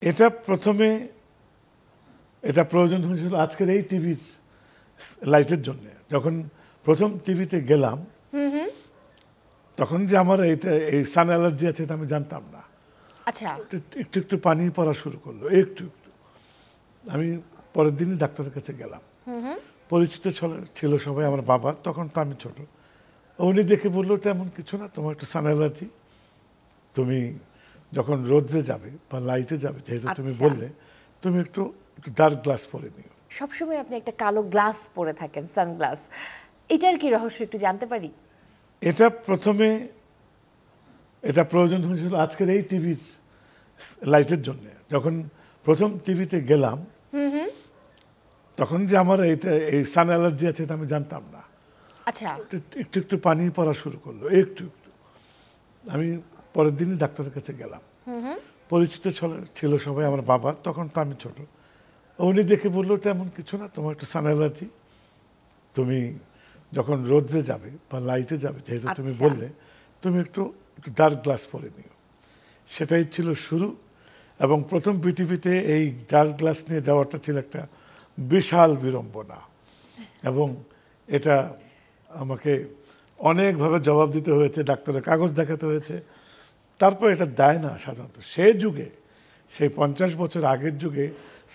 এটা প্রথমে এটা প্রয়োজন হয়েছিল আজকের এই টিভির লাইটের জন্য। যখন প্রথম টিভিতে গেলাম তখন যে আমার এই সান অ্যালার্জি আছে এটা আমি জানতাম না। আচ্ছা, একটু একটু পানি পড়া শুরু করলো, একটু একটু। আমি পরের দিনই ডাক্তারের কাছে গেলাম। পরিচিত ছিল সবাই, আমার বাবা, তখন তো আমি ছোট। উনি দেখে বললো তেমন কিছু না, তোমার একটু সান অ্যালার্জি, তুমি যখন রোদ্রে যাবে বা লাইটে যাবে, যেহেতু তুমি বললে, তুমি একটু ডার্ক গ্লাস পরে নিও। সবসময় আপনি একটা কালো গ্লাস পরে থাকেন, সানগ্লাস, এটার কি রহস্য একটু জানতে পারি? এটা প্রথমে এটা প্রয়োজন হয়েছিল আজকের এই টিভির লাইটের জন্য। যখন প্রথম টিভিতে গেলাম তখন যে আমার এই সান অ্যালার্জি আছে এটা আমি জানতাম না। আচ্ছা, একটু একটু পানি পড়া শুরু করলো, একটু একটু। আমি পরের দিনই ডাক্তারের কাছে গেলাম। পরিচিত ছিল সবাই, আমার বাবা, তখন তো আমি ছোট। উনি দেখে বললো তেমন কিছু না, তোমার একটু সান অ্যালার্জি, তুমি যখন রোদ্রে যাবে বা লাইটে যাবে, যেহেতু তুমি বললে, তুমি একটু ডার্ক গ্লাস পরে নিও। সেটাই ছিল শুরু। এবং প্রথম পৃথিবীতে এই ডার্ক গ্লাস নিয়ে যাওয়াটা ছিল একটা বিশাল বিড়ম্বনা, এবং এটা আমাকে অনেকভাবে জবাব দিতে হয়েছে, ডাক্তারের কাগজ দেখাতে হয়েছে। তারপর এটা দেয় না সাধারণত। সে যুগে, সেই 50 বছর আগের যুগে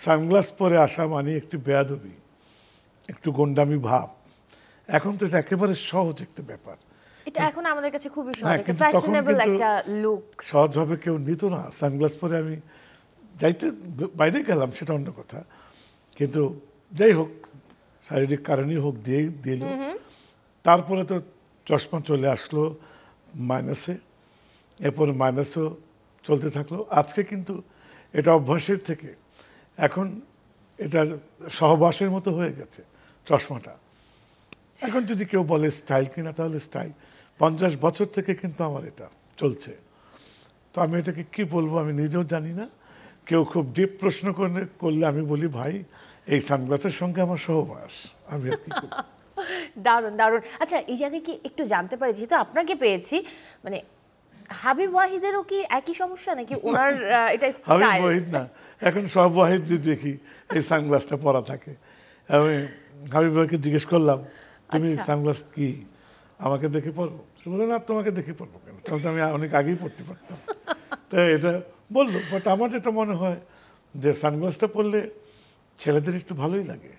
সানগ্লাস পরে আসা মানে একটু বেয়াদবি, একটু গন্ডামি ভাব। এখন তো এটা একেবারে সহজ একটা ব্যাপার। এটা এখন আমাদের কাছে খুবই সহজ, একটা ফ্যাশনেবল একটা লুক। সহজভাবে কেউ নিত না। সানগ্লাস পরে আমি বাইরে গেলাম, সেটা অন্য কথা, কিন্তু যাই হোক, শারীরিক কারণেই হোক, দিল। তারপরে তো চশমা চলে আসলো মাইনাসে, এরপরে মাইনাসও চলতে থাকলো। আজকে কিন্তু এটা অভ্যাসের থেকে এখন এটা সহবাসের মতো হয়ে গেছে চশমাটা। এখন যদি কেউ বলে স্টাইল কিনা, তাহলে স্টাইল। 50 বছর থেকে কিন্তু আমার এটা চলছে। তো আমি এটাকে কি বলবো আমি নিজেও জানি না। কেউ খুব ডিপ প্রশ্ন করলে আমি বলি, ভাই, এই সানগ্লাসের সঙ্গে আমার সহবাস, আমি আর কি করব। দারুণ দারুণ। আচ্ছা, এই জায়গায় কি একটু জানতে পারি, যেহেতু আপনাকে পেয়েছি, মানে হাবিব ওয়াহিদেরও কি একই সমস্যা নাকি ওনার এটা হাবিব স্টাইল? ওয়াহিদ না, এখন সব ওয়াহিদ দেখি এই সানগ্লাসটা পরা থাকে। আমি হাবিব ভাইকে জিজ্ঞেস করলাম, তুমি সানগ্লাস কি আমাকে দেখে পড়বো? সে বললো, না, তোমাকে দেখে পড়বো কেন, তাহলে তো আমি অনেক আগেই পড়তে পারতাম। তো এটা বললো। বাট আমার যেটা মনে হয় যে সানগ্লাসটা পরলে ছেলেদের একটু ভালোই লাগে।